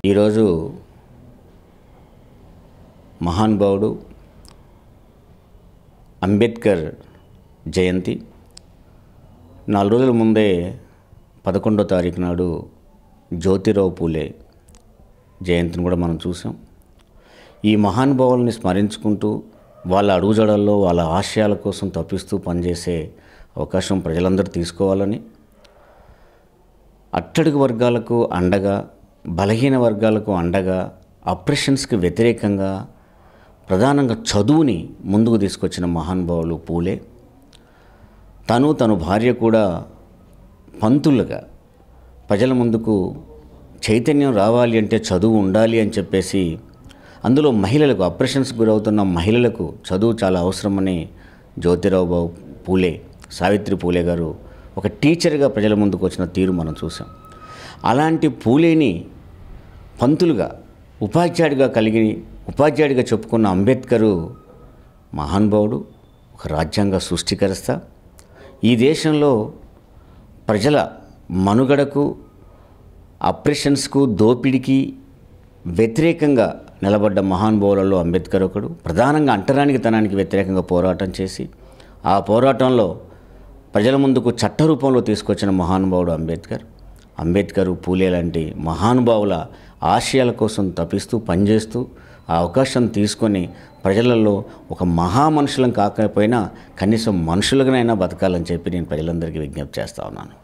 ఈరోజు మహానుభావుడు అంబేద్కర్ జయంతి. 4 రోజుల ముందే 11వ తారీఖు నాడు జ్యోతిరావు పూలే జయంతిని కూడా మనం చూసాం. ఈ మహానుభావుల్ని స్మరించుకుంటూ వాళ్ళ అడుగుజాడల్లో వాళ్ళ ఆశయాల కోసం తప్పిస్తూ పనిచేసే అవకాశం ప్రజలందరూ తీసుకోవాలని, అట్టడుగు వర్గాలకు అండగా, బలహీన వర్గాలకు అండగా, అప్రెషన్స్కి వ్యతిరేకంగా ప్రధానంగా చదువుని ముందుకు తీసుకొచ్చిన మహానుభావులు పూలే. తన భార్య కూడా పంతులుగా ప్రజల ముందుకు చైతన్యం రావాలి అంటే చదువు ఉండాలి అని చెప్పేసి, అందులో మహిళలకు, అప్రెషన్స్ గురవుతున్న మహిళలకు చదువు చాలా అవసరమని జ్యోతిరావు పూలే, సావిత్రి పూలే గారు ఒక టీచర్గా ప్రజల ముందుకు వచ్చిన తీరు మనం చూసాం. అలాంటి పూలేని పంతులుగా, ఉపాధ్యాయుడిగా చెప్పుకున్న అంబేద్కరు మహానుభావుడు, ఒక రాజ్యాంగ సృష్టికర్త. ఈ దేశంలో ప్రజల మనుగడకు, అప్రెషన్స్కు, దోపిడికి వ్యతిరేకంగా నిలబడ్డ మహానుభావులలో అంబేద్కర్ ఒకడు. ప్రధానంగా అంటరానితనానికి వ్యతిరేకంగా పోరాటం చేసి, ఆ పోరాటంలో ప్రజల ముందుకు చట్ట రూపంలో తీసుకొచ్చిన మహానుభావుడు అంబేద్కర్ పూలే లాంటి మహానుభావుల ఆశయాల కోసం తపిస్తూ పనిచేస్తూ ఆ అవకాశం తీసుకొని ప్రజలలో ఒక మహామనుషులం కాకపోయినా కనీసం మనుషులుగానైనా బతకాలని చెప్పి నేను ప్రజలందరికీ విజ్ఞప్తి చేస్తూ ఉన్నాను.